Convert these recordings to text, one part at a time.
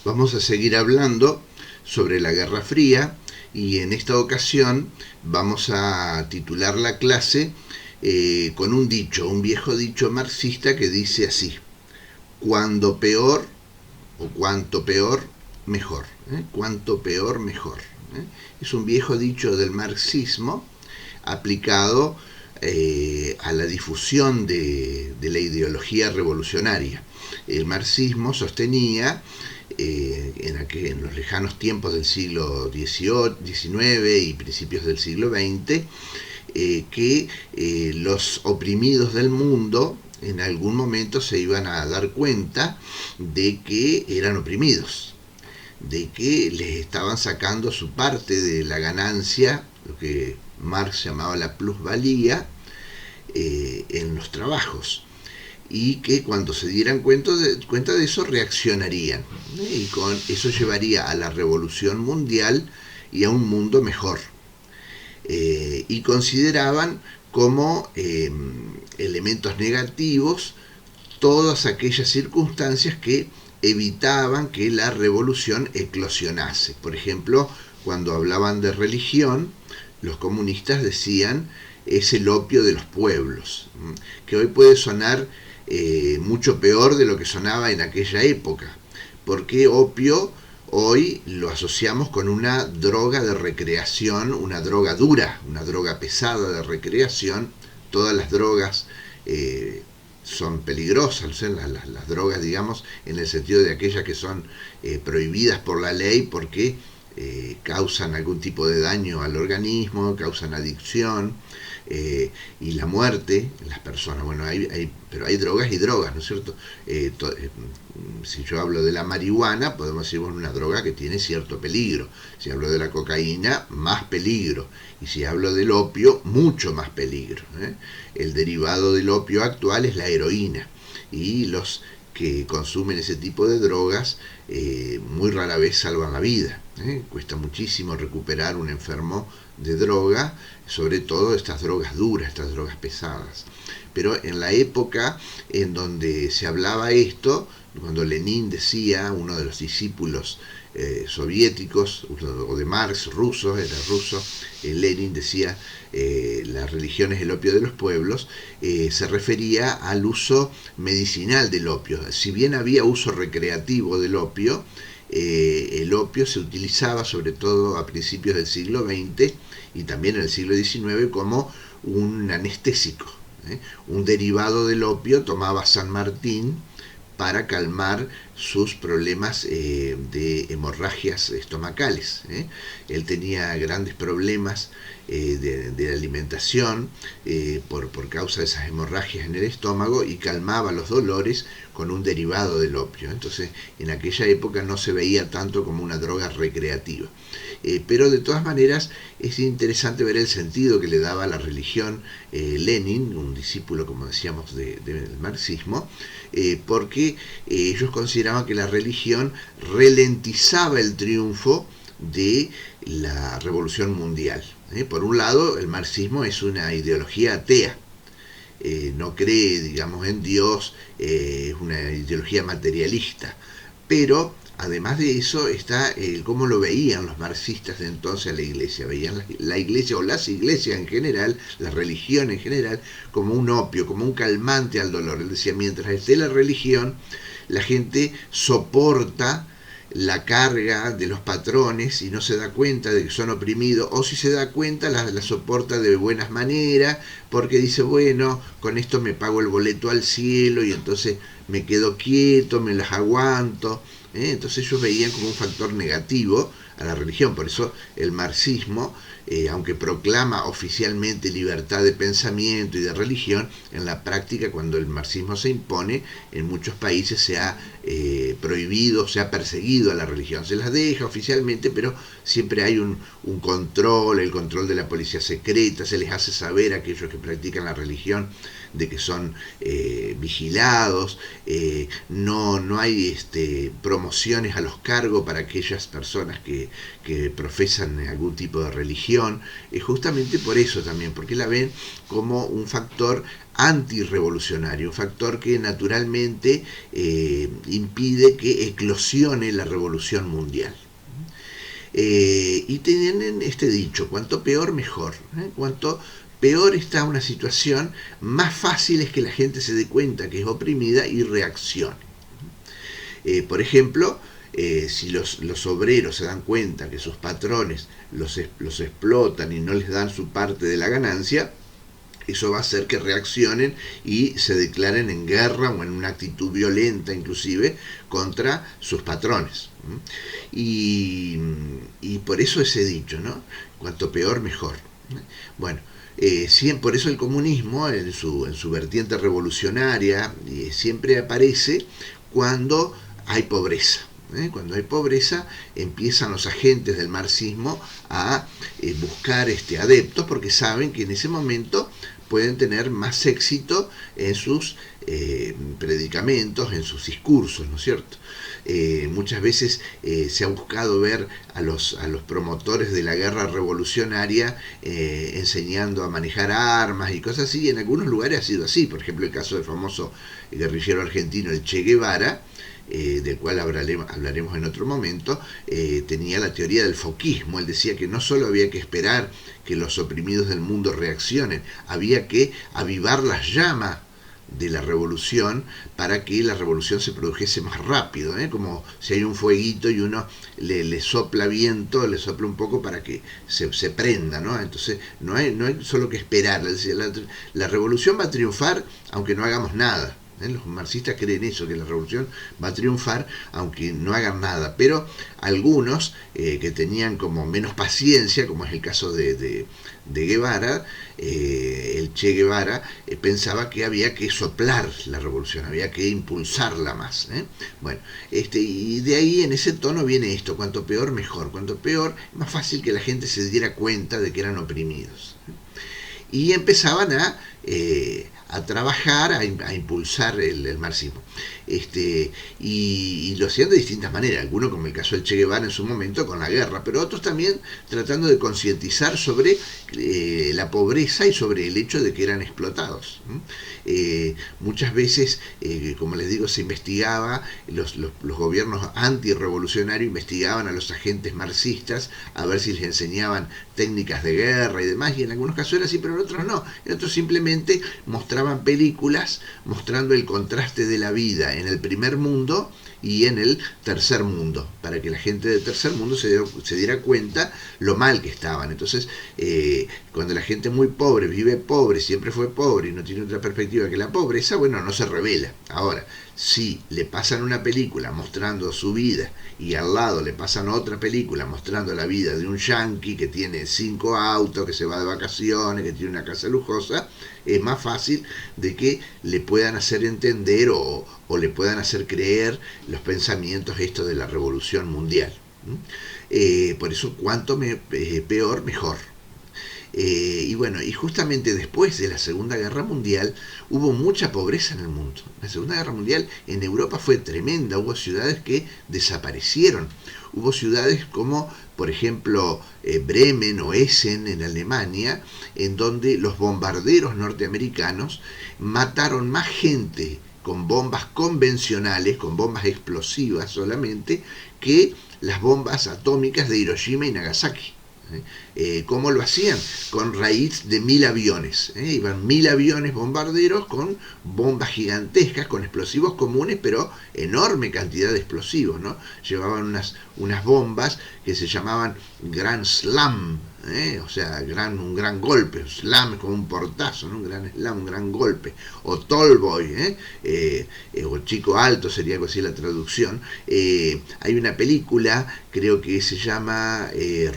Vamos a seguir hablando sobre la Guerra Fría y en esta ocasión vamos a titular la clase con un dicho, un viejo dicho marxista que dice así: cuando peor o cuanto peor, mejor. Cuanto peor, mejor. Es un viejo dicho del marxismo aplicado a la difusión de la ideología revolucionaria. El marxismo sostenía en los lejanos tiempos del siglo XVIII, XIX y principios del siglo XX, que los oprimidos del mundo en algún momento se iban a dar cuenta de que eran oprimidos, de que les estaban sacando su parte de la ganancia, lo que Marx llamaba la plusvalía, en los trabajos, y que cuando se dieran cuenta de eso reaccionarían, y con eso llevaría a la revolución mundial y a un mundo mejor. Y consideraban como elementos negativos todas aquellas circunstancias que evitaban que la revolución eclosionase. Por ejemplo, cuando hablaban de religión, los comunistas decían es el opio de los pueblos, que hoy puede sonar mucho peor de lo que sonaba en aquella época, porque opio hoy lo asociamos con una droga de recreación, una droga dura, una droga pesada de recreación. Todas las drogas son peligrosas, las drogas, digamos, en el sentido de aquellas que son prohibidas por la ley porque causan algún tipo de daño al organismo, causan adicción y la muerte en las personas. Bueno, pero hay drogas y drogas, ¿no es cierto? Si yo hablo de la marihuana, podemos decir, bueno, una droga que tiene cierto peligro. Si hablo de la cocaína, más peligro. Y si hablo del opio, mucho más peligro. El derivado del opio actual es la heroína. Y los que consumen ese tipo de drogas muy rara vez salvan la vida. Cuesta muchísimo recuperar un enfermo de droga, sobre todo estas drogas duras, estas drogas pesadas. Pero en la época en donde se hablaba esto, cuando Lenin decía, uno de los discípulos soviéticos o de Marx, ruso, era ruso, Lenin decía la religión es el opio de los pueblos, se refería al uso medicinal del opio. Si bien había uso recreativo del opio, el opio se utilizaba sobre todo a principios del siglo XX y también en el siglo XIX como un anestésico. Un derivado del opio tomaba San Martín para calmar sus problemas de hemorragias estomacales. Él tenía grandes problemas de alimentación por causa de esas hemorragias en el estómago y calmaba los dolores con un derivado del opio. Entonces, en aquella época no se veía tanto como una droga recreativa. Pero de todas maneras es interesante ver el sentido que le daba a la religión Lenin, un discípulo, como decíamos, del marxismo, porque ellos consideraban que la religión ralentizaba el triunfo de la revolución mundial. Por un lado, el marxismo es una ideología atea, no cree, digamos, en Dios, es una ideología materialista, pero además de eso está cómo lo veían los marxistas de entonces a la iglesia. Veían la iglesia o las iglesias en general, la religión en general, como un opio, como un calmante al dolor. Él decía, mientras esté la religión, la gente soporta la carga de los patrones y no se da cuenta de que son oprimidos, o si se da cuenta la soporta de buenas maneras porque dice, bueno, con esto me pago el boleto al cielo y entonces me quedo quieto, me las aguanto. Entonces ellos veían como un factor negativo a la religión. Por eso el marxismo, aunque proclama oficialmente libertad de pensamiento y de religión, en la práctica, cuando el marxismo se impone, en muchos países se ha prohibido, se ha perseguido a la religión. Se las deja oficialmente, pero siempre hay un control, el control de la policía secreta, se les hace saber a aquellos que practican la religión de que son vigilados, no hay promociones a los cargos para aquellas personas que profesan algún tipo de religión, justamente por eso también, porque la ven como un factor antirrevolucionario, un factor que naturalmente impide que eclosione la revolución mundial. Y tienen este dicho, cuanto peor mejor, cuanto peor está una situación, más fácil es que la gente se dé cuenta que es oprimida y reaccione. Por ejemplo, si los obreros se dan cuenta que sus patrones los explotan y no les dan su parte de la ganancia, eso va a hacer que reaccionen y se declaren en guerra o en una actitud violenta inclusive contra sus patrones. Y por eso ese dicho, ¿no? Cuanto peor, mejor. Bueno, por eso el comunismo, en su vertiente revolucionaria, siempre aparece cuando hay pobreza. Cuando hay pobreza empiezan los agentes del marxismo a buscar adeptos porque saben que en ese momento pueden tener más éxito en sus predicamentos, en sus discursos, ¿no es cierto? Muchas veces se ha buscado ver a los promotores de la guerra revolucionaria enseñando a manejar armas y cosas así, y en algunos lugares ha sido así. Por ejemplo, el caso del famoso guerrillero argentino, el Che Guevara, del cual hablaremos en otro momento, tenía la teoría del foquismo. Él decía que no solo había que esperar que los oprimidos del mundo reaccionen, había que avivar las llamas de la revolución para que la revolución se produjese más rápido, como si hay un fueguito y uno le sopla viento, le sopla un poco para que se prenda, ¿no? Entonces no hay solo que esperar. La revolución va a triunfar aunque no hagamos nada. Los marxistas creen eso, que la revolución va a triunfar aunque no hagan nada, pero algunos que tenían como menos paciencia, como es el caso de Guevara, el Che Guevara, pensaba que había que soplar la revolución, había que impulsarla más. Bueno, y de ahí en ese tono viene esto, cuanto peor mejor, cuanto peor más fácil que la gente se diera cuenta de que eran oprimidos. Y empezaban a trabajar, a impulsar el marxismo. Y lo hacían de distintas maneras, algunos como el caso del Che Guevara en su momento con la guerra, pero otros también tratando de concientizar sobre la pobreza y sobre el hecho de que eran explotados. Muchas veces, como les digo, se investigaba, los gobiernos antirrevolucionarios investigaban a los agentes marxistas a ver si les enseñaban técnicas de guerra y demás, y en algunos casos era así, pero en otros no. En otros simplemente mostraban películas mostrando el contraste de la vida en el primer mundo y en el tercer mundo, para que la gente del tercer mundo se diera cuenta lo mal que estaban. Entonces, cuando la gente muy pobre vive pobre, siempre fue pobre y no tiene otra perspectiva que la pobreza, bueno, no se revela. Ahora, si le pasan una película mostrando su vida y al lado le pasan otra película mostrando la vida de un yanqui que tiene 5 autos, que se va de vacaciones, que tiene una casa lujosa, es más fácil de que le puedan hacer entender o le puedan hacer creer los pensamientos estos de la revolución mundial. Por eso, cuanto peor, mejor. Y bueno, y justamente después de la Segunda Guerra Mundial hubo mucha pobreza en el mundo. La Segunda Guerra Mundial en Europa fue tremenda, hubo ciudades que desaparecieron. Hubo ciudades como, por ejemplo, Bremen o Essen en Alemania, en donde los bombarderos norteamericanos mataron más gente con bombas convencionales, con bombas explosivas solamente, que las bombas atómicas de Hiroshima y Nagasaki. ¿Cómo lo hacían? Con raíz de 1000 aviones. Iban 1000 aviones bombarderos con bombas gigantescas, con explosivos comunes, pero enorme cantidad de explosivos, ¿no? Llevaban unas bombas que se llamaban Grand Slam, o sea, un gran golpe. Slam es como un portazo, ¿no? Un gran slam, un gran golpe. O Tallboy, o chico alto sería algo así la traducción. Hay una película, creo que se llama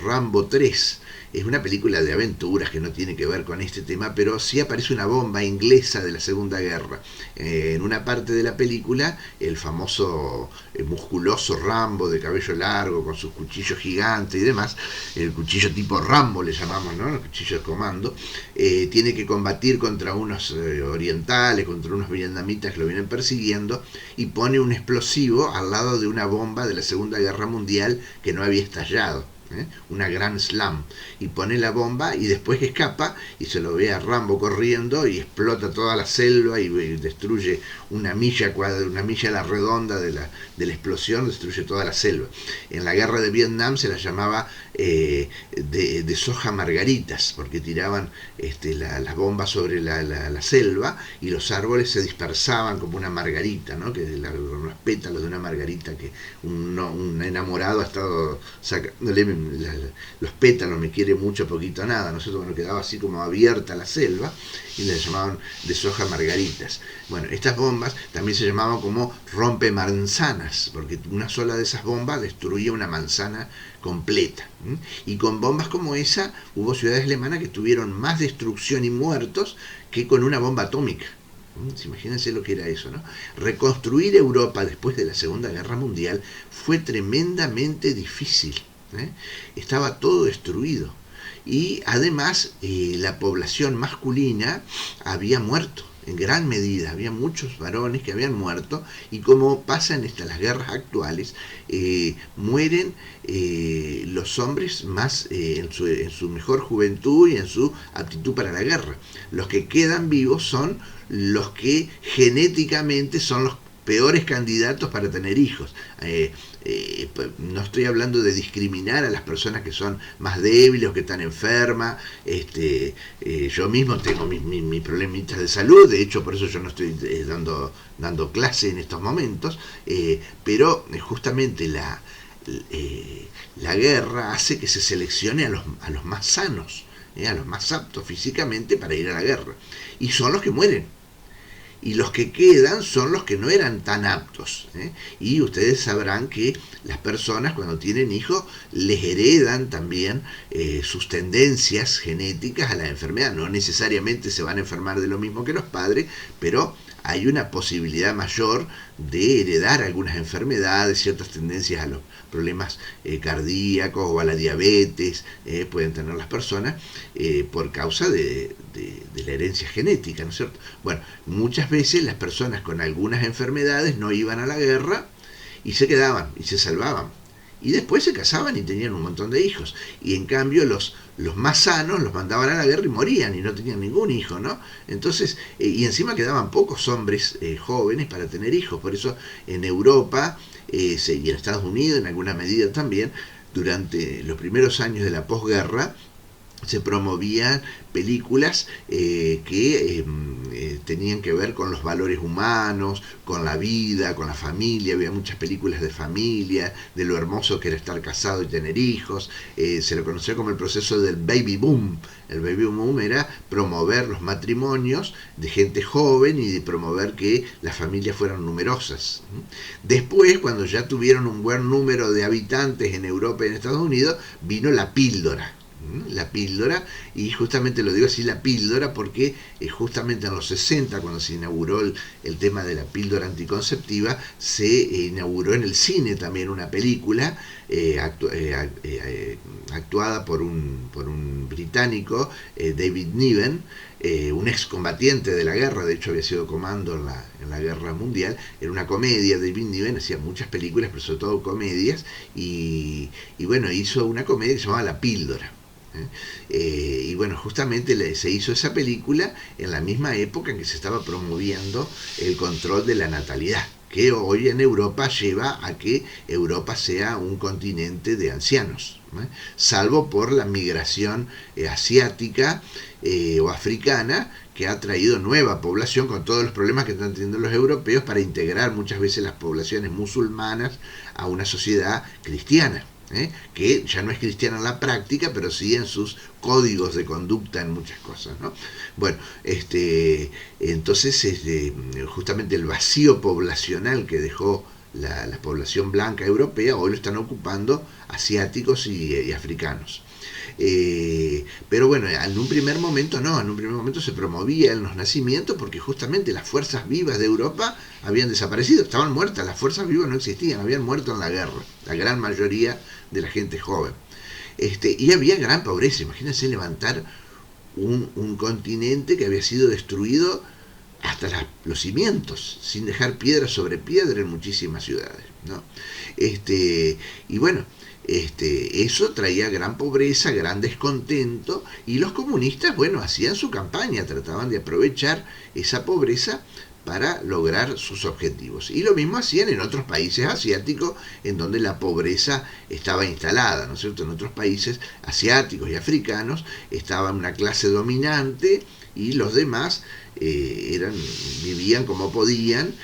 Rambo 3, Es una película de aventuras que no tiene que ver con este tema, pero sí aparece una bomba inglesa de la Segunda Guerra. En una parte de la película, el famoso musculoso Rambo de cabello largo, con sus cuchillos gigantes y demás, el cuchillo tipo Rambo le llamamos, ¿no? El cuchillo de comando, tiene que combatir contra unos orientales, contra unos vietnamitas que lo vienen persiguiendo, y pone un explosivo al lado de una bomba de la Segunda Guerra Mundial que no había estallado, una Grand Slam, y pone la bomba y después escapa y se lo ve a Rambo corriendo y explota toda la selva y destruye una milla a la redonda de la explosión, destruye toda la selva. En la guerra de Vietnam se la llamaba de soja margaritas, porque tiraban las bombas sobre la selva y los árboles se dispersaban como una margarita, ¿no? Que los pétalos de una margarita que un enamorado ha estado sacándole los pétalos, me quiere mucho, poquito, nada. Nosotros nos quedaba así como abierta la selva y le llamaban de soja margaritas. Bueno, estas bombas también se llamaban como rompemanzanas, porque una sola de esas bombas destruía una manzana completa. Y con bombas como esa hubo ciudades alemanas que tuvieron más destrucción y muertos que con una bomba atómica. Imagínense lo que era eso, ¿no? Reconstruir Europa después de la Segunda Guerra Mundial fue tremendamente difícil. Estaba todo destruido. Y además la población masculina había muerto en gran medida, había muchos varones que habían muerto, y como pasa en las guerras actuales, mueren los hombres más en su mejor juventud y en su aptitud para la guerra. Los que quedan vivos son los que genéticamente son los peores candidatos para tener hijos. No estoy hablando de discriminar a las personas que son más débiles o que están enfermas. Yo mismo tengo mis problemitas de salud, de hecho por eso yo no estoy dando clase en estos momentos, pero justamente la guerra hace que se seleccione a los más sanos, a los más aptos físicamente para ir a la guerra, y son los que mueren. Y los que quedan son los que no eran tan aptos. Y ustedes sabrán que las personas cuando tienen hijos les heredan también sus tendencias genéticas a la enfermedad. No necesariamente se van a enfermar de lo mismo que los padres, pero hay una posibilidad mayor de heredar algunas enfermedades, ciertas tendencias a los problemas cardíacos o a la diabetes, pueden tener las personas por causa de la herencia genética, ¿no es cierto? Bueno, muchas veces las personas con algunas enfermedades no iban a la guerra y se quedaban y se salvaban. Y después se casaban y tenían un montón de hijos. Y en cambio los más sanos los mandaban a la guerra y morían y no tenían ningún hijo, ¿no? Entonces, y encima quedaban pocos hombres jóvenes para tener hijos. Por eso en Europa y en Estados Unidos en alguna medida también, durante los primeros años de la posguerra, se promovían películas que tenían que ver con los valores humanos, con la vida, con la familia. Había muchas películas de familia, de lo hermoso que era estar casado y tener hijos. Se lo conoció como el proceso del baby boom. El baby boom era promover los matrimonios de gente joven y de promover que las familias fueran numerosas. Después, cuando ya tuvieron un buen número de habitantes en Europa y en Estados Unidos, vino la píldora. Y justamente lo digo así, la píldora, porque justamente en los 60, cuando se inauguró el tema de la píldora anticonceptiva, se inauguró en el cine también una película actuada por un británico, David Niven, un excombatiente de la guerra, de hecho había sido comando en la guerra mundial. Era una comedia. David Niven hacía muchas películas, pero sobre todo comedias, y bueno, hizo una comedia que se llamaba La Píldora. Y bueno, justamente se hizo esa película en la misma época en que se estaba promoviendo el control de la natalidad, que hoy en Europa lleva a que Europa sea un continente de ancianos, salvo por la migración asiática o africana, que ha traído nueva población con todos los problemas que están teniendo los europeos para integrar muchas veces las poblaciones musulmanas a una sociedad cristiana. Que ya no es cristiana en la práctica, pero sí en sus códigos de conducta en muchas cosas, ¿no? Bueno, entonces justamente el vacío poblacional que dejó la población blanca europea hoy lo están ocupando asiáticos y africanos. Pero bueno, en un primer momento no, en un primer momento se promovía los nacimientos porque justamente las fuerzas vivas de Europa habían desaparecido, estaban muertas, las fuerzas vivas no existían, habían muerto en la guerra, la gran mayoría de la gente joven. Y había gran pobreza, imagínense levantar un continente que había sido destruido hasta los cimientos, sin dejar piedra sobre piedra en muchísimas ciudades, ¿no? Y bueno, eso traía gran pobreza, gran descontento, y los comunistas, bueno, hacían su campaña, trataban de aprovechar esa pobreza para lograr sus objetivos. Y lo mismo hacían en otros países asiáticos en donde la pobreza estaba instalada, ¿no es cierto? En otros países asiáticos y africanos estaba una clase dominante y los demás vivían como podían,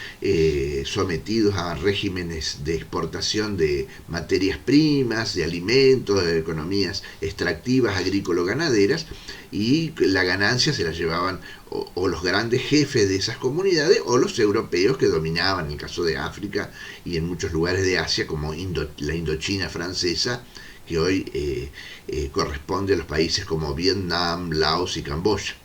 sometidos a regímenes de exportación de materias primas, de alimentos, de economías extractivas, agrícola-ganaderas, y la ganancia se la llevaban o los grandes jefes de esas comunidades o los europeos que dominaban, en el caso de África y en muchos lugares de Asia, como la Indochina francesa, que hoy corresponde a los países como Vietnam, Laos y Camboya.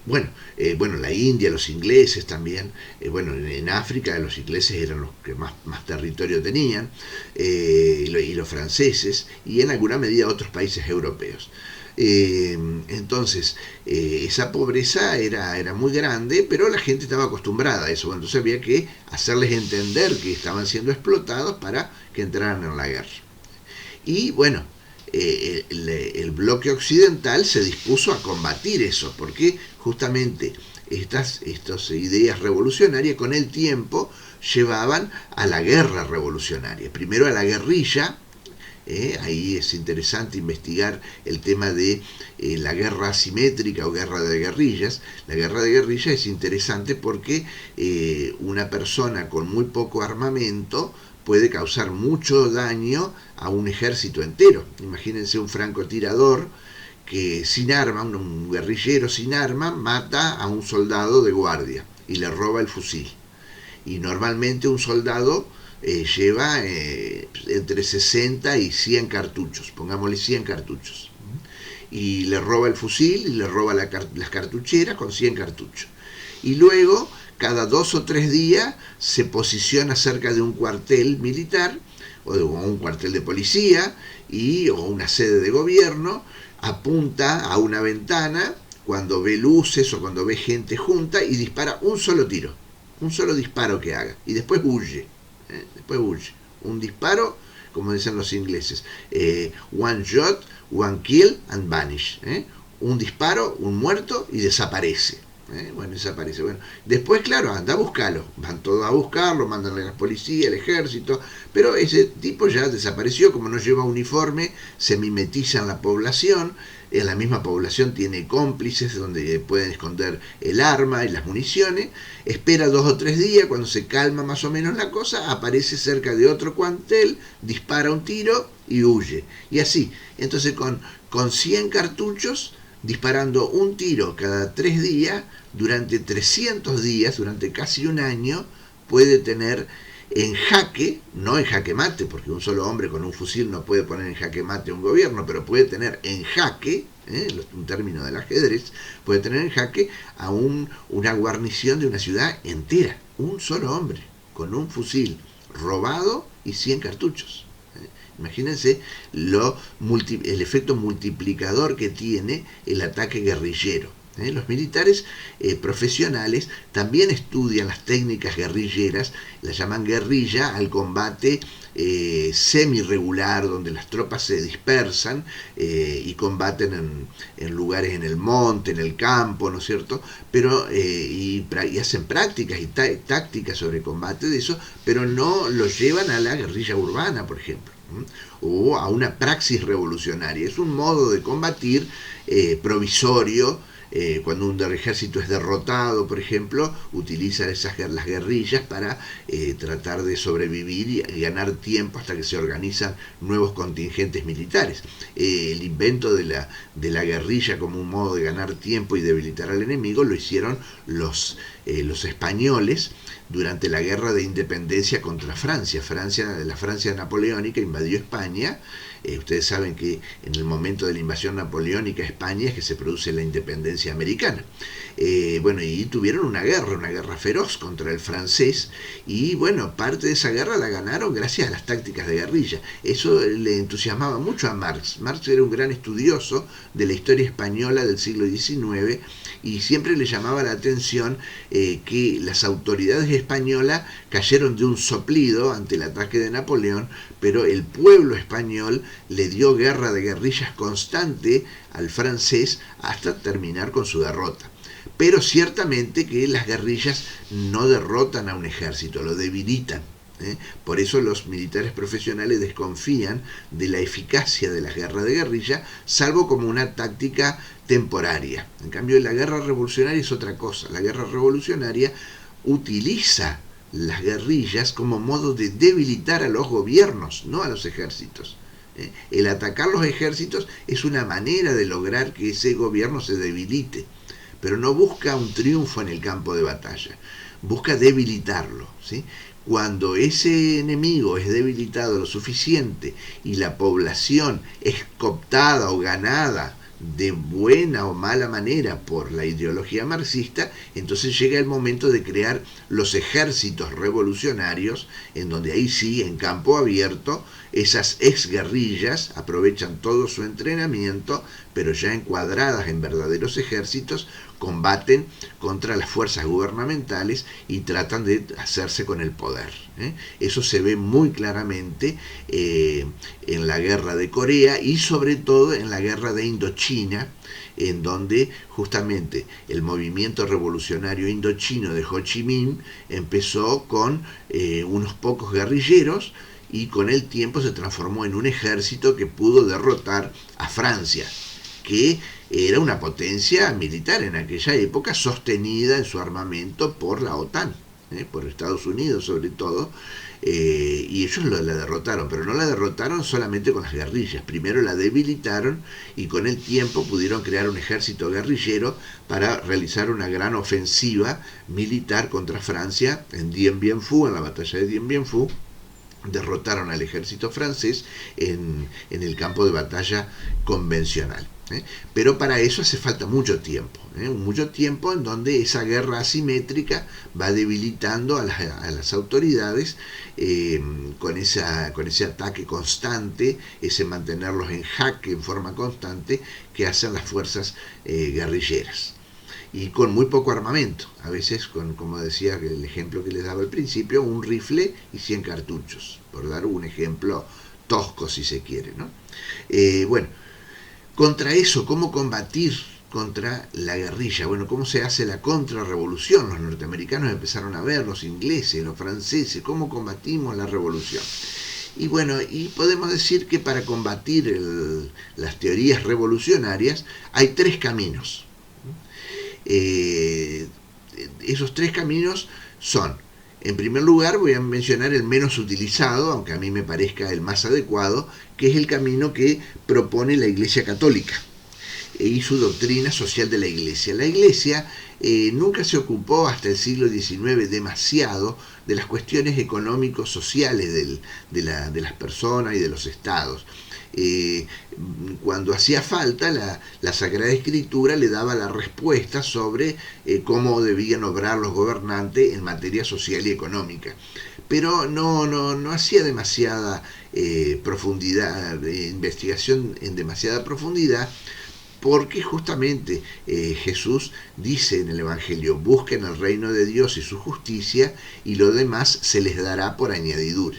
Bueno, la India, los ingleses también, bueno, en África los ingleses eran los que más territorio tenían, y los franceses, y en alguna medida otros países europeos. Entonces, esa pobreza era muy grande, pero la gente estaba acostumbrada a eso, entonces había que hacerles entender que estaban siendo explotados para que entraran en la guerra. Y bueno, el bloque occidental se dispuso a combatir eso, porque justamente estas ideas revolucionarias con el tiempo llevaban a la guerra revolucionaria, primero a la guerrilla. Ahí es interesante investigar el tema de la guerra asimétrica o guerra de guerrillas. La guerra de guerrillas es interesante porque una persona con muy poco armamento puede causar mucho daño a un ejército entero. Imagínense un francotirador que sin arma, un guerrillero sin arma, mata a un soldado de guardia y le roba el fusil. Y normalmente un soldado lleva entre 60 y 100 cartuchos, pongámosle 100 cartuchos. Y le roba el fusil y le roba las cartucheras con 100 cartuchos. Y luego, cada 2 o 3 días, se posiciona cerca de un cuartel militar o un cuartel de policía o una sede de gobierno, apunta a una ventana cuando ve luces o cuando ve gente junta y dispara un solo tiro, un solo disparo que haga, y después huye. Después huye. Un disparo, como dicen los ingleses, one shot, one kill and vanish. Un disparo, un muerto y desaparece. Bueno, desaparece. Bueno, después, claro, anda a buscarlo. Van todos a buscarlo, mandan a la policía, el ejército, pero ese tipo ya desapareció, como no lleva uniforme, se mimetiza en la población. La misma población tiene cómplices donde pueden esconder el arma y las municiones, espera 2 o 3 días, cuando se calma más o menos la cosa, aparece cerca de otro cuartel, dispara un tiro y huye. Y así, entonces con 100 cartuchos, disparando un tiro cada 3 días, durante 300 días, durante casi un año, puede tener en jaque, no en jaque mate, porque un solo hombre con un fusil no puede poner en jaque mate a un gobierno, pero puede tener en jaque, un término del ajedrez, puede tener en jaque a una guarnición de una ciudad entera, un solo hombre, con un fusil robado y 100 cartuchos. Imagínense el efecto multiplicador que tiene el ataque guerrillero. Los militares profesionales también estudian las técnicas guerrilleras, las llaman guerrilla al combate semi-regular, donde las tropas se dispersan y combaten en lugares en el monte, en el campo, ¿no es cierto? Pero, y hacen prácticas y tácticas sobre combate de eso, pero no lo llevan a la guerrilla urbana, por ejemplo, o a una praxis revolucionaria. Es un modo de combatir provisorio. Cuando un ejército es derrotado, por ejemplo, utilizan las guerrillas para tratar de sobrevivir y ganar tiempo hasta que se organizan nuevos contingentes militares. El invento de la guerrilla como un modo de ganar tiempo y debilitar al enemigo lo hicieron los los españoles durante la guerra de independencia contra Francia. La Francia napoleónica invadió España. Ustedes saben que en el momento de la invasión napoleónica a España es que se produce la independencia americana. Bueno, y tuvieron una guerra feroz contra el francés, y bueno, parte de esa guerra la ganaron gracias a las tácticas de guerrilla. Eso le entusiasmaba mucho a Marx. Marx era un gran estudioso de la historia española del siglo XIX, y siempre le llamaba la atención que las autoridades españolas cayeron de un soplido ante el ataque de Napoleón, pero el pueblo español le dio guerra de guerrillas constante al francés hasta terminar con su derrota. Pero ciertamente que las guerrillas no derrotan a un ejército, lo debilitan. Por eso los militares profesionales desconfían de la eficacia de las guerras de guerrilla, salvo como una táctica temporaria. En cambio, la guerra revolucionaria es otra cosa. La guerra revolucionaria utiliza las guerrillas como modo de debilitar a los gobiernos, no a los ejércitos. El atacar los ejércitos es una manera de lograr que ese gobierno se debilite, pero no busca un triunfo en el campo de batalla, busca debilitarlo, ¿sí? Cuando ese enemigo es debilitado lo suficiente y la población es cooptada o ganada de buena o mala manera por la ideología marxista, entonces llega el momento de crear los ejércitos revolucionarios, en donde ahí sí, en campo abierto, esas exguerrillas aprovechan todo su entrenamiento, pero ya encuadradas en verdaderos ejércitos, combaten contra las fuerzas gubernamentales y tratan de hacerse con el poder. Eso se ve muy claramente en la guerra de Corea y sobre todo en la guerra de Indochina, en donde justamente el movimiento revolucionario indochino de Ho Chi Minh empezó con unos pocos guerrilleros, y con el tiempo se transformó en un ejército que pudo derrotar a Francia, que era una potencia militar en aquella época, sostenida en su armamento por la OTAN, por Estados Unidos sobre todo, y ellos la derrotaron, pero no la derrotaron solamente con las guerrillas. Primero la debilitaron y con el tiempo pudieron crear un ejército guerrillero para realizar una gran ofensiva militar contra Francia en Dien Bien Phu, en la batalla de Dien Bien Phu. Derrotaron al ejército francés en el campo de batalla convencional. Pero para eso hace falta mucho tiempo, mucho tiempo en donde esa guerra asimétrica va debilitando a las autoridades con ese ataque constante, ese mantenerlos en jaque en forma constante que hacen las fuerzas guerrilleras. Y con muy poco armamento, a veces como decía el ejemplo que les daba al principio, un rifle y 100 cartuchos, por dar un ejemplo tosco si se quiere, ¿no? Bueno, contra eso, ¿cómo combatir contra la guerrilla? Bueno, ¿cómo se hace la contrarrevolución? Los norteamericanos empezaron a ver, los ingleses, los franceses, ¿cómo combatimos la revolución? Y bueno, y podemos decir que para combatir las teorías revolucionarias hay tres caminos. Esos tres caminos son, en primer lugar voy a mencionar el menos utilizado, aunque a mí me parezca el más adecuado, que es el camino que propone la Iglesia Católica y su doctrina social de la Iglesia. La Iglesia nunca se ocupó hasta el siglo XIX demasiado de las cuestiones económicos sociales de las personas y de los estados. Cuando hacía falta, la Sagrada Escritura le daba la respuesta sobre cómo debían obrar los gobernantes en materia social y económica. Pero no hacía demasiada profundidad, investigación en demasiada profundidad, porque justamente Jesús dice en el Evangelio: busquen el reino de Dios y su justicia, y lo demás se les dará por añadidura.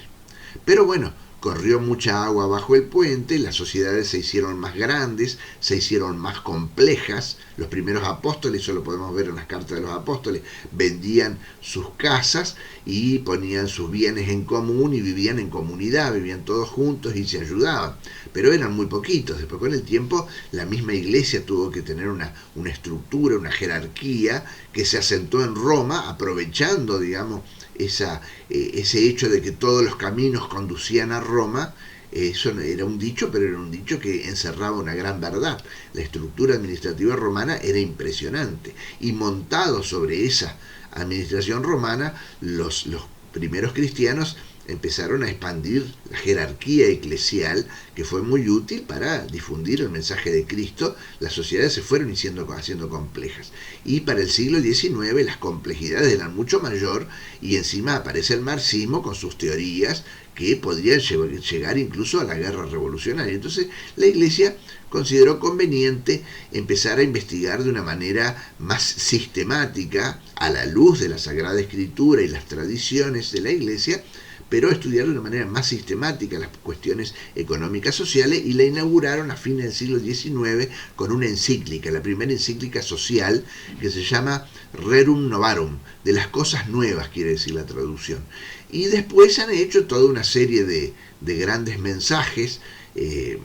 Pero bueno, corrió mucha agua bajo el puente, las sociedades se hicieron más grandes, se hicieron más complejas. Los primeros apóstoles, eso lo podemos ver en las cartas de los apóstoles, vendían sus casas y ponían sus bienes en común y vivían en comunidad, vivían todos juntos y se ayudaban. Pero eran muy poquitos. Después, con el tiempo, la misma iglesia tuvo que tener una estructura, una jerarquía que se asentó en Roma, aprovechando, digamos, ese hecho de que todos los caminos conducían a Roma. Eso era un dicho, pero era un dicho que encerraba una gran verdad. La estructura administrativa romana era impresionante, y montado sobre esa administración romana, los primeros cristianos empezaron a expandir la jerarquía eclesial, que fue muy útil para difundir el mensaje de Cristo. Las sociedades se fueron haciendo complejas. Y para el siglo XIX las complejidades eran mucho mayor, y encima aparece el marxismo con sus teorías que podrían llegar incluso a la guerra revolucionaria. Entonces la Iglesia consideró conveniente empezar a investigar de una manera más sistemática, a la luz de la Sagrada Escritura y las tradiciones de la Iglesia, pero estudiar de una manera más sistemática las cuestiones económicas sociales, y la inauguraron a fines del siglo XIX con una encíclica, la primera encíclica social, que se llama Rerum Novarum, de las cosas nuevas, quiere decir la traducción. Y después han hecho toda una serie de grandes mensajes de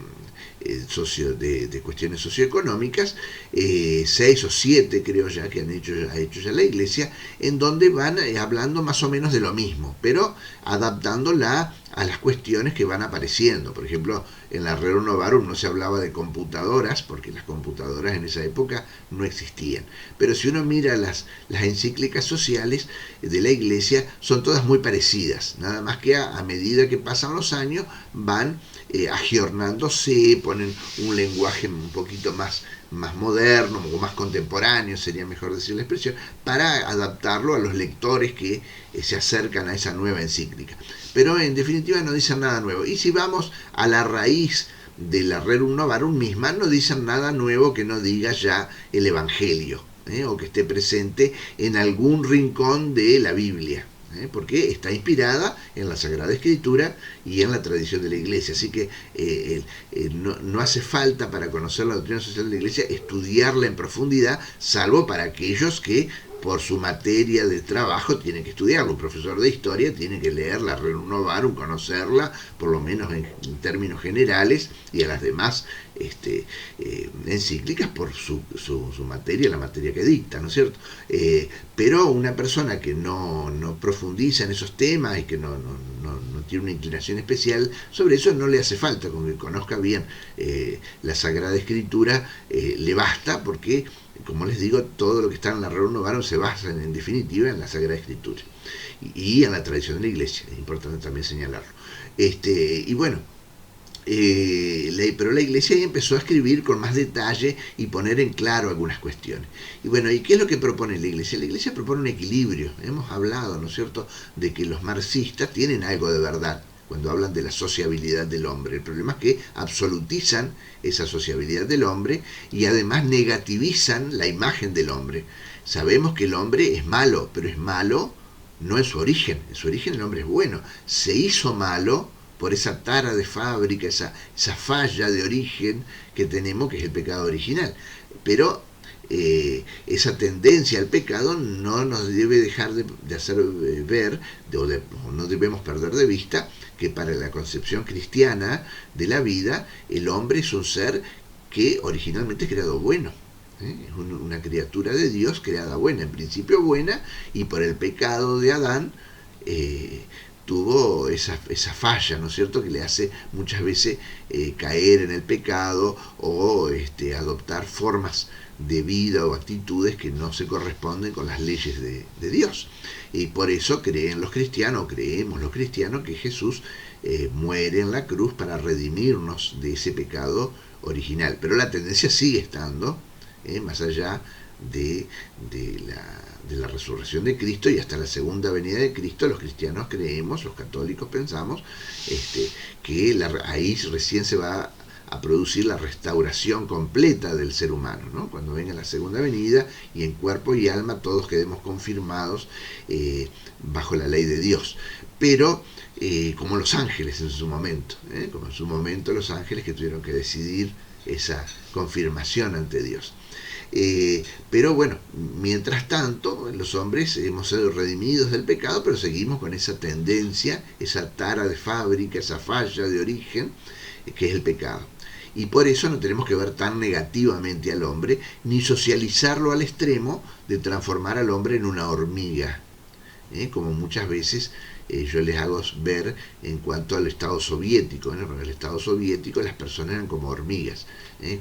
cuestiones socioeconómicas, 6 o 7 creo ya que ha hecho ya la Iglesia, en donde van hablando más o menos de lo mismo, pero adaptándola a las cuestiones que van apareciendo. Por ejemplo, en la Rerum Novarum no se hablaba de computadoras, porque las computadoras en esa época no existían. Pero si uno mira las encíclicas sociales de la Iglesia, son todas muy parecidas, nada más que a medida que pasan los años van aggiornándose, ponen un lenguaje un poquito más moderno o más contemporáneo, sería mejor decir la expresión, para adaptarlo a los lectores que se acercan a esa nueva encíclica. Pero en definitiva no dicen nada nuevo. Y si vamos a la raíz de la Rerum Novarum misma, no dicen nada nuevo que no diga ya el Evangelio, o que esté presente en algún rincón de la Biblia, porque está inspirada en la Sagrada Escritura y en la tradición de la Iglesia. Así que no hace falta, para conocer la doctrina social de la Iglesia, estudiarla en profundidad, salvo para aquellos que por su materia de trabajo tienen que estudiarlo. Un profesor de historia tiene que leer la Rerum Novarum, conocerla, por lo menos en términos generales, y a las demás encíclicas por su materia, la materia que dicta, ¿no es cierto? Pero una persona que no profundiza en esos temas y que no tiene una inclinación especial sobre eso, no le hace falta. Con que conozca bien la Sagrada Escritura le basta, porque, como les digo, todo lo que está en la Rerum Novarum se basa en definitiva en la Sagrada Escritura y en la tradición de la Iglesia. Es importante también señalarlo. Y bueno, pero la Iglesia ya empezó a escribir con más detalle y poner en claro algunas cuestiones. Y bueno, ¿y qué es lo que propone la Iglesia? La Iglesia propone un equilibrio. Hemos hablado, ¿no es cierto?, de que los marxistas tienen algo de verdad cuando hablan de la sociabilidad del hombre. El problema es que absolutizan esa sociabilidad del hombre y además negativizan la imagen del hombre. Sabemos que el hombre es malo, pero es malo no en su origen. En su origen el hombre es bueno. Se hizo malo por esa tara de fábrica, esa falla de origen que tenemos, que es el pecado original. Pero esa tendencia al pecado no nos debe dejar de hacer ver, o no debemos perder de vista, que para la concepción cristiana de la vida, el hombre es un ser que originalmente es creado bueno. Es una criatura de Dios creada buena, en principio buena, y por el pecado de Adán tuvo esa falla, ¿no es cierto?, que le hace muchas veces caer en el pecado o adoptar formas de vida o actitudes que no se corresponden con las leyes de Dios. Y por eso creemos los cristianos que Jesús muere en la cruz para redimirnos de ese pecado original. Pero la tendencia sigue estando, más allá de la resurrección de Cristo y hasta la segunda venida de Cristo, los cristianos creemos, los católicos pensamos, que ahí recién se va a producir la restauración completa del ser humano, ¿no? Cuando venga la segunda venida y en cuerpo y alma todos quedemos confirmados bajo la ley de Dios. Pero como los ángeles en su momento, como en su momento los ángeles que tuvieron que decidir esa confirmación ante Dios. Pero bueno, mientras tanto, los hombres hemos sido redimidos del pecado, pero seguimos con esa tendencia, esa tara de fábrica, esa falla de origen, que es el pecado. Y por eso no tenemos que ver tan negativamente al hombre, ni socializarlo al extremo de transformar al hombre en una hormiga, como muchas veces yo les hago ver en cuanto al Estado soviético. Bueno, para el Estado soviético las personas eran como hormigas,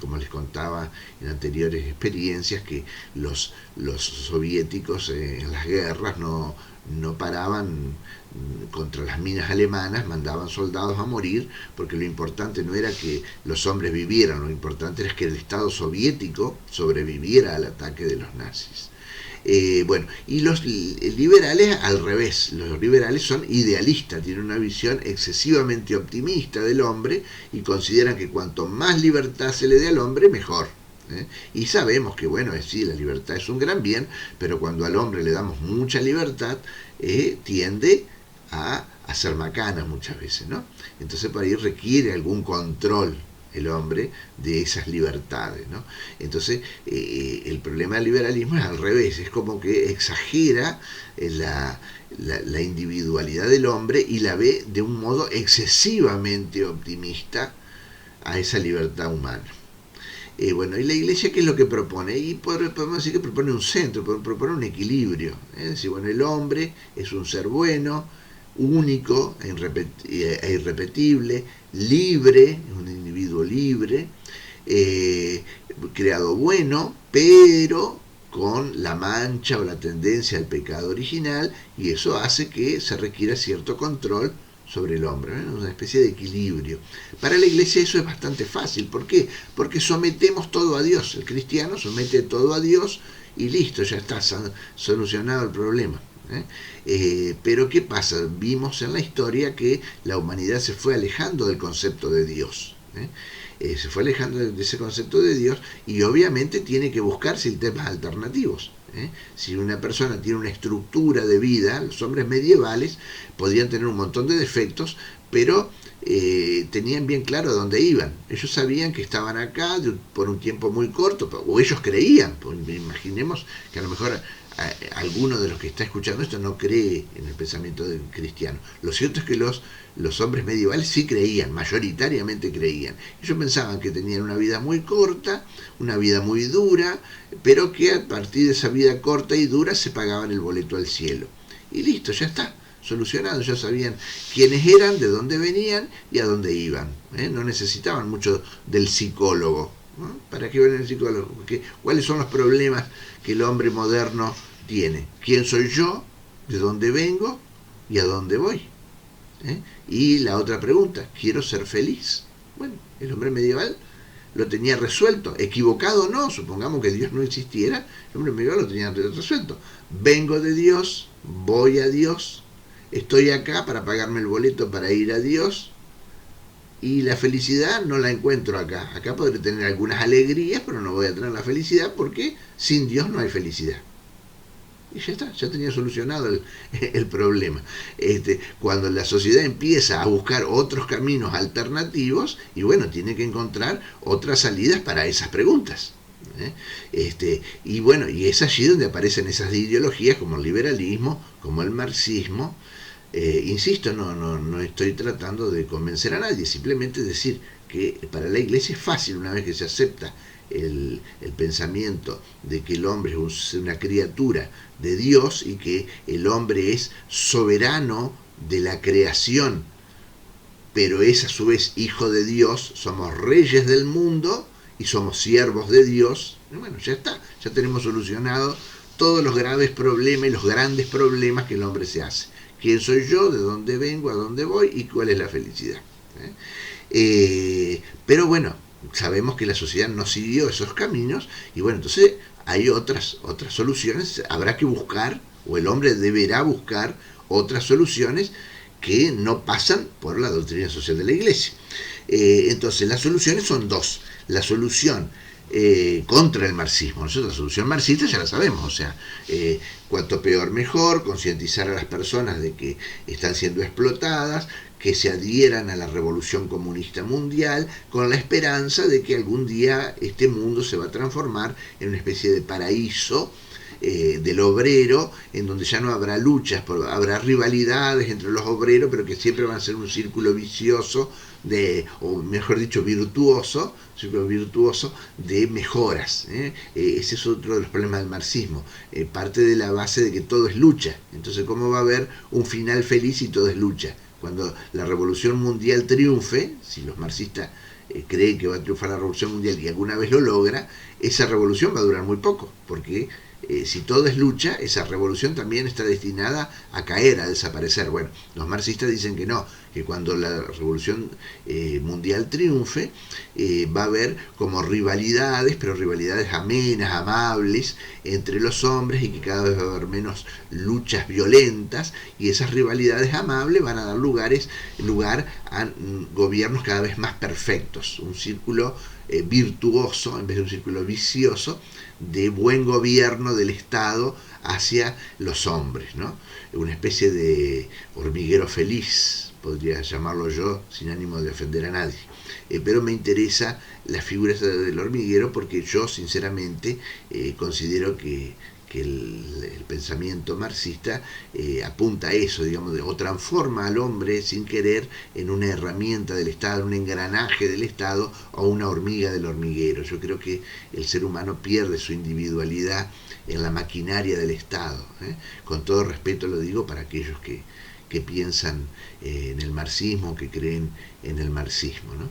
como les contaba en anteriores experiencias, que los soviéticos en las guerras no paraban contra las minas alemanas, mandaban soldados a morir, porque lo importante no era que los hombres vivieran, lo importante era que el Estado soviético sobreviviera al ataque de los nazis. Bueno, y los liberales al revés, los liberales son idealistas, tienen una visión excesivamente optimista del hombre y consideran que cuanto más libertad se le dé al hombre, mejor. Y sabemos que, bueno, sí, la libertad es un gran bien, pero cuando al hombre le damos mucha libertad, tiende a hacer macanas muchas veces, ¿no? Entonces por ahí requiere algún control el hombre de esas libertades, ¿no? Entonces el problema del liberalismo es al revés, es como que exagera la individualidad del hombre y la ve de un modo excesivamente optimista a esa libertad humana. Bueno, y la Iglesia, ¿qué es lo que propone? Y podemos decir que propone un centro, propone un equilibrio. Es decir, bueno, el hombre es un ser bueno, único e irrepetible, libre, un individuo libre, creado bueno, pero con la mancha o la tendencia al pecado original, y eso hace que se requiera cierto control sobre el hombre, una especie de equilibrio. Para la Iglesia eso es bastante fácil. ¿Por qué? Porque sometemos todo a Dios. El cristiano somete todo a Dios y listo, ya está solucionado el problema. Pero ¿qué pasa? Vimos en la historia que la humanidad se fue alejando del concepto de Dios. Se fue alejando de ese concepto de Dios y obviamente tiene que buscar sistemas alternativos. Si una persona tiene una estructura de vida, los hombres medievales podían tener un montón de defectos, pero tenían bien claro a dónde iban. Ellos sabían que estaban acá por un tiempo muy corto, o ellos creían. Pues imaginemos que a lo mejor alguno de los que está escuchando esto no cree en el pensamiento cristiano. Lo cierto es que los hombres medievales sí creían, mayoritariamente creían. Ellos pensaban que tenían una vida muy corta, una vida muy dura, pero que a partir de esa vida corta y dura se pagaban el boleto al cielo. Y listo, ya está, solucionado, ya sabían quiénes eran, de dónde venían y a dónde iban. No necesitaban mucho del psicólogo. ¿Para qué ven el psicólogo? Porque, ¿cuáles son los problemas que el hombre moderno tiene? ¿Quién soy yo? ¿De dónde vengo? ¿Y a dónde voy? Y la otra pregunta, ¿quiero ser feliz? Bueno, el hombre medieval lo tenía resuelto, equivocado o no, supongamos que Dios no existiera, el hombre medieval lo tenía resuelto. Vengo de Dios, voy a Dios, estoy acá para pagarme el boleto para ir a Dios, y la felicidad no la encuentro acá. Acá podré tener algunas alegrías, pero no voy a tener la felicidad porque sin Dios no hay felicidad. Y ya está, ya tenía solucionado el problema. Cuando la sociedad empieza a buscar otros caminos alternativos, y bueno, tiene que encontrar otras salidas para esas preguntas. Y bueno, y es allí donde aparecen esas ideologías como el liberalismo, como el marxismo. Insisto, no estoy tratando de convencer a nadie, simplemente decir que para la Iglesia es fácil, una vez que se acepta el pensamiento de que el hombre es una criatura de Dios y que el hombre es soberano de la creación, pero es a su vez hijo de Dios, somos reyes del mundo y somos siervos de Dios. Y bueno, ya está, ya tenemos solucionado todos los graves problemas y los grandes problemas que el hombre se hace. ¿Quién soy yo? ¿De dónde vengo? ¿A dónde voy? ¿Y cuál es la felicidad? Pero bueno, sabemos que la sociedad no siguió esos caminos y bueno, entonces hay otras soluciones. Habrá que buscar, o el hombre deberá buscar otras soluciones que no pasan por la doctrina social de la Iglesia. Entonces las soluciones son dos. La solución contra el marxismo. Nosotros la solución marxista ya la sabemos, o sea, cuanto peor mejor, concientizar a las personas de que están siendo explotadas, que se adhieran a la revolución comunista mundial, con la esperanza de que algún día este mundo se va a transformar en una especie de paraíso del obrero, en donde ya no habrá luchas, habrá rivalidades entre los obreros, pero que siempre van a ser un círculo vicioso, o mejor dicho, círculo virtuoso de mejoras. Ese es otro de los problemas del marxismo. Parte de la base de que todo es lucha. Entonces, ¿cómo va a haber un final feliz si todo es lucha? Cuando la revolución mundial triunfe, si los marxistas creen que va a triunfar la revolución mundial y alguna vez lo logra, esa revolución va a durar muy poco, porque si todo es lucha, esa revolución también está destinada a caer, a desaparecer. Bueno, los marxistas dicen que no, que cuando la revolución mundial triunfe, va a haber como rivalidades, pero rivalidades amenas, amables, entre los hombres, y que cada vez va a haber menos luchas violentas, y esas rivalidades amables van a dar lugar a gobiernos cada vez más perfectos, un círculo virtuoso en vez de un círculo vicioso de buen gobierno del Estado hacia los hombres, ¿no? Una especie de hormiguero feliz, podría llamarlo yo, sin ánimo de ofender a nadie. Pero me interesa la figura del hormiguero porque yo sinceramente considero que el pensamiento marxista apunta a eso, digamos, o transforma al hombre sin querer en una herramienta del Estado, un engranaje del Estado o una hormiga del hormiguero. Yo creo que el ser humano pierde su individualidad en la maquinaria del Estado. Con todo respeto lo digo para aquellos que piensan en el marxismo, que creen en el marxismo, ¿no?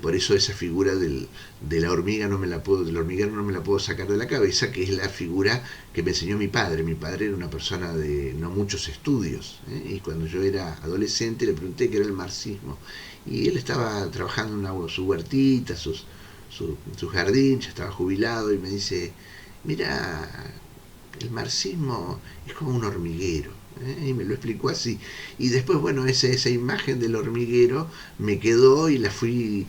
Por eso esa figura de la hormiga del hormiguero no me la puedo sacar de la cabeza, que es la figura que me enseñó mi padre. Mi padre era una persona de no muchos estudios, y cuando yo era adolescente le pregunté qué era el marxismo, y él estaba trabajando en su huertita, su jardín, ya estaba jubilado, y me dice: mira, el marxismo es como un hormiguero. Y me lo explicó así. Y después, bueno, esa imagen del hormiguero me quedó y la fui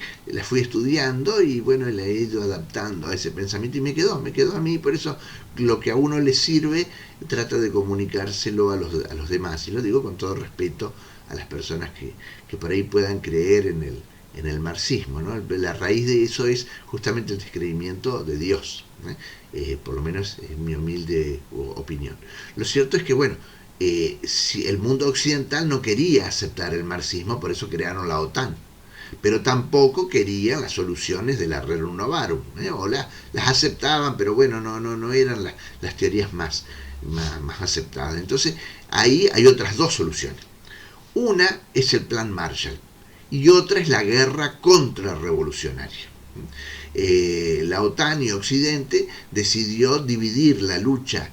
estudiando, y bueno, la he ido adaptando a ese pensamiento, y me quedó a mí. Por eso lo que a uno le sirve, trata de comunicárselo a los demás. Y lo digo con todo respeto a las personas que por ahí puedan creer en el marxismo, ¿no? La raíz de eso es justamente el descreimiento de Dios, por lo menos en mi humilde opinión. Lo cierto es que, bueno, si el mundo occidental no quería aceptar el marxismo, por eso crearon la OTAN, pero tampoco querían las soluciones de la Rerum Novarum, o las aceptaban, pero bueno, no eran las teorías más aceptadas. Entonces ahí hay otras dos soluciones. Una es el Plan Marshall y otra es la guerra contrarrevolucionaria. La OTAN y Occidente decidió dividir la lucha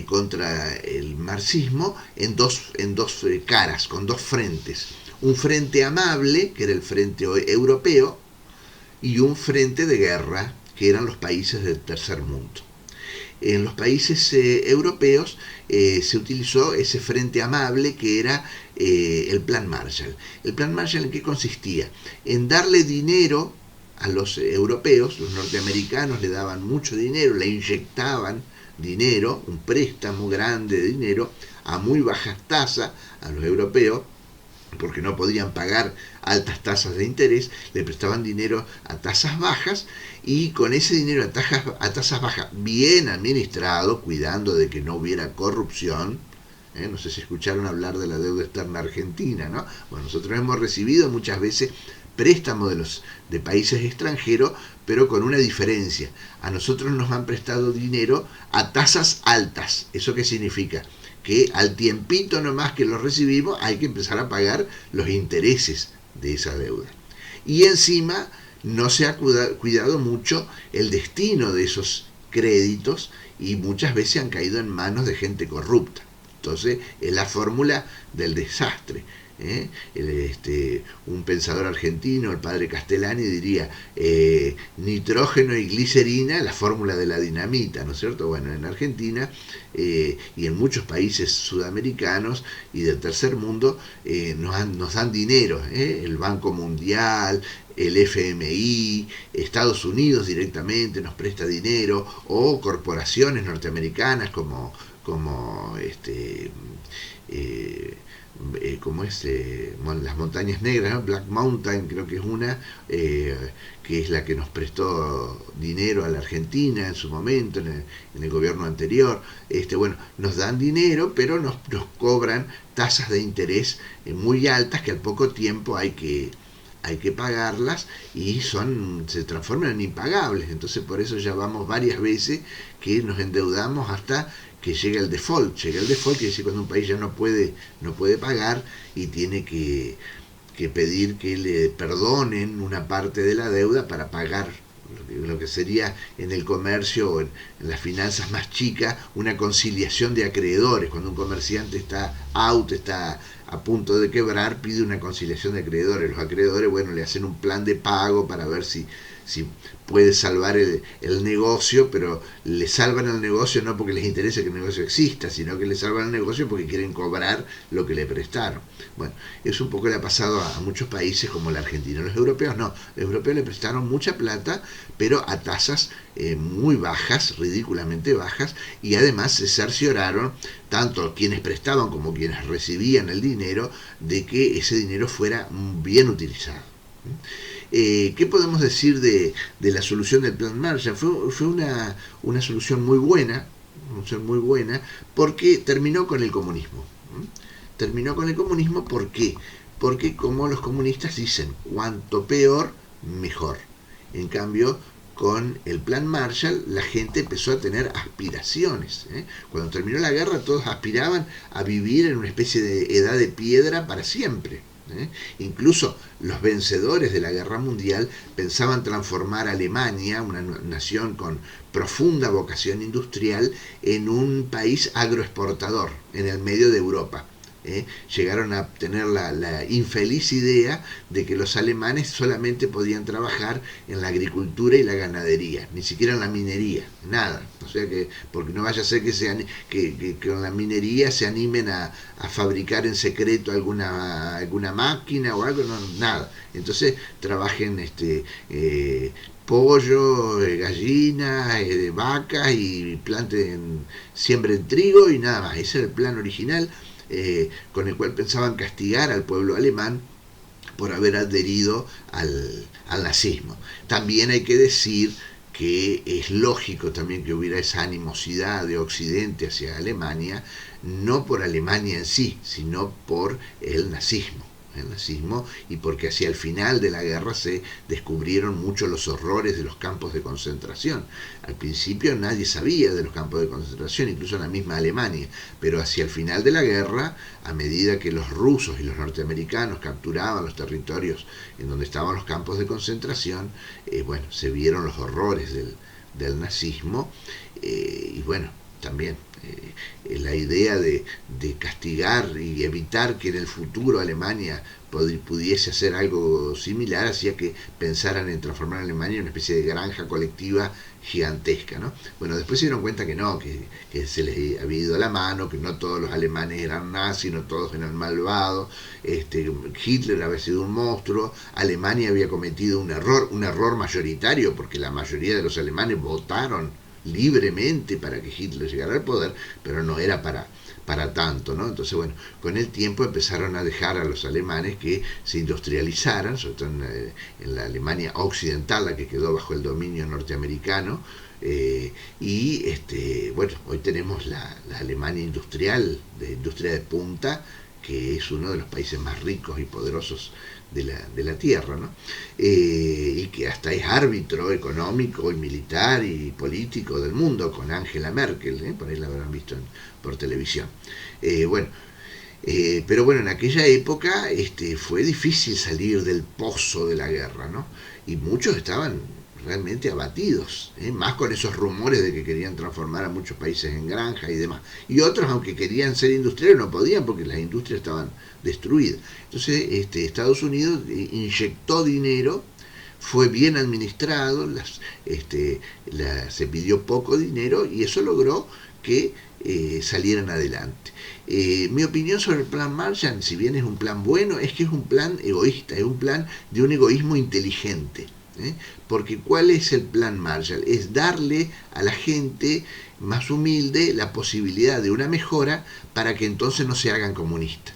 contra el marxismo en dos caras, con dos frentes. Un frente amable, que era el frente europeo, y un frente de guerra, que eran los países del tercer mundo. En los países europeos se utilizó ese frente amable, que era el Plan Marshall. ¿El Plan Marshall en qué consistía? En darle dinero a los europeos. Los norteamericanos le daban mucho dinero, le inyectaban dinero, un préstamo grande de dinero a muy bajas tasas a los europeos, porque no podían pagar altas tasas de interés, le prestaban dinero a tasas bajas, y con ese dinero a tasas bajas, bien administrado, cuidando de que no hubiera corrupción. No sé si escucharon hablar de la deuda externa argentina, ¿no? Bueno, nosotros hemos recibido muchas veces préstamos de países extranjeros, pero con una diferencia. A nosotros nos han prestado dinero a tasas altas. ¿Eso qué significa? Que al tiempito nomás que lo recibimos hay que empezar a pagar los intereses de esa deuda. Y encima no se ha cuidado mucho el destino de esos créditos, y muchas veces han caído en manos de gente corrupta. Entonces es la fórmula del desastre. Un pensador argentino, el padre Castellani, diría nitrógeno y glicerina, la fórmula de la dinamita, ¿no es cierto? Bueno, en Argentina y en muchos países sudamericanos y del tercer mundo nos dan dinero, el Banco Mundial, el FMI, Estados Unidos directamente nos presta dinero, o corporaciones norteamericanas como como es las montañas negras, ¿no? Black Mountain creo que es una, que es la que nos prestó dinero a la Argentina en su momento, en el gobierno anterior. Bueno, nos dan dinero, pero nos cobran tasas de interés muy altas que al poco tiempo hay que pagarlas y se transforman en impagables. Entonces por eso ya vamos varias veces que nos endeudamos hasta que llega el default. Llega el default, quiere decir cuando un país ya no puede pagar y tiene que pedir que le perdonen una parte de la deuda para pagar lo que sería en el comercio o en las finanzas más chicas una conciliación de acreedores. Cuando un comerciante está out, está a punto de quebrar, pide una conciliación de acreedores. Los acreedores, bueno, le hacen un plan de pago para ver si puede salvar el negocio, pero le salvan el negocio no porque les interese que el negocio exista, sino que le salvan el negocio porque quieren cobrar lo que le prestaron. Bueno, eso un poco le ha pasado a muchos países como la Argentina. Los europeos no, los europeos le prestaron mucha plata, pero a tasas muy bajas, ridículamente bajas, y además se cercioraron, tanto quienes prestaban como quienes recibían el dinero, de que ese dinero fuera bien utilizado. ¿Qué podemos decir de la solución del Plan Marshall? Fue una solución muy buena, porque terminó con el comunismo. Terminó con el comunismo, ¿por qué? Porque como los comunistas dicen, cuanto peor, mejor. En cambio, con el Plan Marshall la gente empezó a tener aspiraciones. Cuando terminó la guerra todos aspiraban a vivir en una especie de edad de piedra para siempre. Incluso los vencedores de la guerra mundial pensaban transformar a Alemania, una nación con profunda vocación industrial, en un país agroexportador en el medio de Europa. Llegaron a tener la infeliz idea de que los alemanes solamente podían trabajar en la agricultura y la ganadería, ni siquiera en la minería, nada. O sea que, porque no vaya a ser que con la minería se animen a fabricar en secreto alguna máquina o algo, no, nada. Entonces trabajen pollo, gallinas, vacas y siembren trigo y nada más. Ese era el plan original. Con el cual pensaban castigar al pueblo alemán por haber adherido al nazismo. También hay que decir que es lógico también que hubiera esa animosidad de Occidente hacia Alemania, no por Alemania en sí, sino por el nazismo. Y porque hacia el final de la guerra se descubrieron mucho los horrores de los campos de concentración. Al principio nadie sabía de los campos de concentración, incluso en la misma Alemania, pero hacia el final de la guerra, a medida que los rusos y los norteamericanos capturaban los territorios en donde estaban los campos de concentración, bueno, se vieron los horrores del nazismo, y bueno, también la idea de castigar y evitar que en el futuro Alemania pudiese hacer algo similar hacía que pensaran en transformar a Alemania en una especie de granja colectiva gigantesca, ¿no? Bueno, después se dieron cuenta que no, que se les había ido la mano, que no todos los alemanes eran nazis, no todos eran malvados, Hitler había sido un monstruo, Alemania había cometido un error mayoritario, porque la mayoría de los alemanes votaron libremente para que Hitler llegara al poder, pero no era para tanto, ¿no? Entonces, bueno, con el tiempo empezaron a dejar a los alemanes que se industrializaran, sobre todo en la Alemania occidental, la que quedó bajo el dominio norteamericano, bueno, hoy tenemos la Alemania industrial, de industria de punta, que es uno de los países más ricos y poderosos de la tierra, ¿no? Y que hasta es árbitro económico y militar y político del mundo con Angela Merkel, por ahí la habrán visto por televisión. Pero bueno, en aquella época fue difícil salir del pozo de la guerra, ¿no? Y muchos estaban realmente abatidos, más con esos rumores de que querían transformar a muchos países en granjas y demás. Y otros, aunque querían ser industriales, no podían porque las industrias estaban destruidas. Entonces, Estados Unidos inyectó dinero, fue bien administrado, se pidió poco dinero y eso logró que salieran adelante. Mi opinión sobre el plan Marshall, si bien es un plan bueno, es que es un plan egoísta, es un plan de un egoísmo inteligente. Porque ¿cuál es el plan Marshall? Es darle a la gente más humilde la posibilidad de una mejora para que entonces no se hagan comunistas.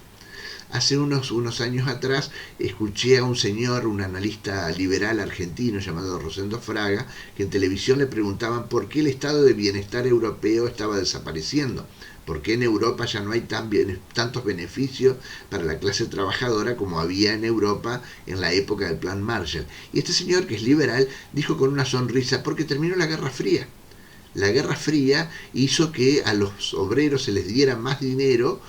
Hace unos años atrás escuché a un señor, un analista liberal argentino llamado Rosendo Fraga, que en televisión le preguntaban por qué el estado de bienestar europeo estaba desapareciendo. ¿Por qué en Europa ya no hay tantos beneficios para la clase trabajadora como había en Europa en la época del Plan Marshall? Y este señor, que es liberal, dijo con una sonrisa, porque terminó la Guerra Fría. La Guerra Fría hizo que a los obreros se les diera más dinero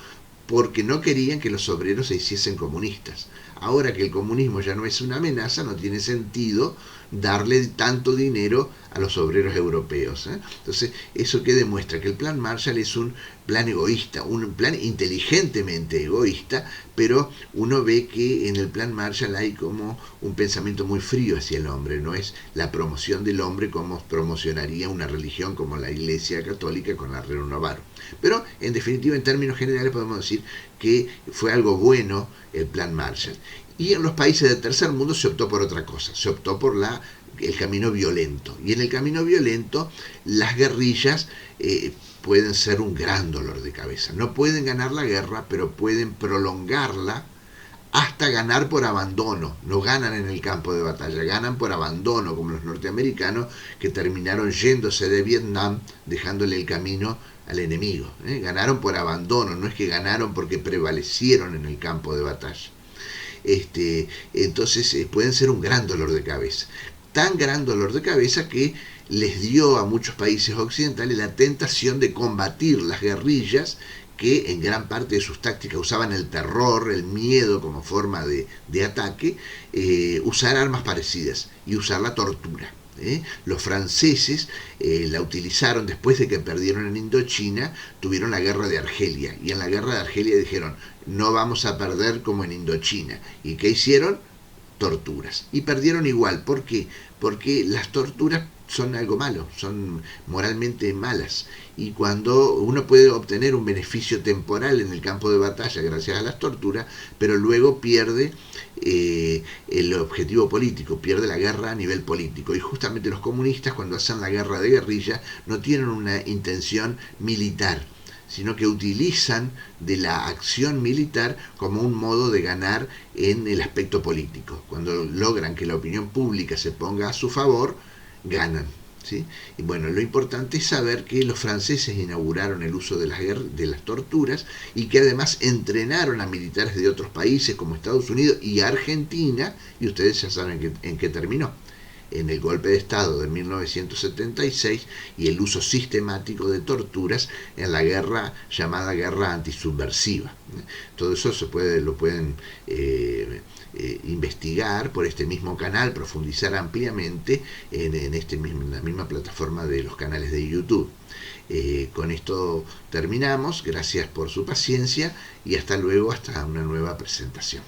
porque no querían que los obreros se hiciesen comunistas. Ahora que el comunismo ya no es una amenaza, no tiene sentido darle tanto dinero a los obreros europeos. Entonces, ¿eso qué demuestra? Que el plan Marshall es un plan egoísta, un plan inteligentemente egoísta, pero uno ve que en el plan Marshall hay como un pensamiento muy frío hacia el hombre, no es la promoción del hombre como promocionaría una religión como la Iglesia Católica con la Renovaron. Pero, en definitiva, en términos generales podemos decir que fue algo bueno el plan Marshall. Y en los países del tercer mundo se optó por otra cosa, se optó por el camino violento. Y en el camino violento las guerrillas pueden ser un gran dolor de cabeza. No pueden ganar la guerra, pero pueden prolongarla hasta ganar por abandono. No ganan en el campo de batalla, ganan por abandono, como los norteamericanos que terminaron yéndose de Vietnam, dejándole el camino al enemigo. Ganaron por abandono, no es que ganaron porque prevalecieron en el campo de batalla. Entonces pueden ser un gran dolor de cabeza. Tan gran dolor de cabeza que les dio a muchos países occidentales la tentación de combatir las guerrillas que en gran parte de sus tácticas usaban el terror, el miedo como forma de ataque, usar armas parecidas y usar la tortura. Los franceses la utilizaron después de que perdieron en Indochina, tuvieron la guerra de Argelia, y en la guerra de Argelia dijeron, no vamos a perder como en Indochina. ¿Y qué hicieron? Torturas. Y perdieron igual. ¿Por qué? Porque las torturas son algo malo, son moralmente malas. Y cuando uno puede obtener un beneficio temporal en el campo de batalla gracias a las torturas, pero luego pierde el objetivo político, pierde la guerra a nivel político. Y justamente los comunistas, cuando hacen la guerra de guerrilla, no tienen una intención militar, sino que utilizan de la acción militar como un modo de ganar en el aspecto político. Cuando logran que la opinión pública se ponga a su favor, ganan. ¿Sí? Y bueno, lo importante es saber que los franceses inauguraron el uso de las torturas y que además entrenaron a militares de otros países como Estados Unidos y Argentina, y ustedes ya saben en qué terminó, en el golpe de Estado de 1976 y el uso sistemático de torturas en la guerra llamada guerra antisubversiva. Todo eso lo pueden investigar por este mismo canal, profundizar ampliamente en la misma plataforma de los canales de YouTube. Con esto terminamos, gracias por su paciencia y hasta luego, hasta una nueva presentación.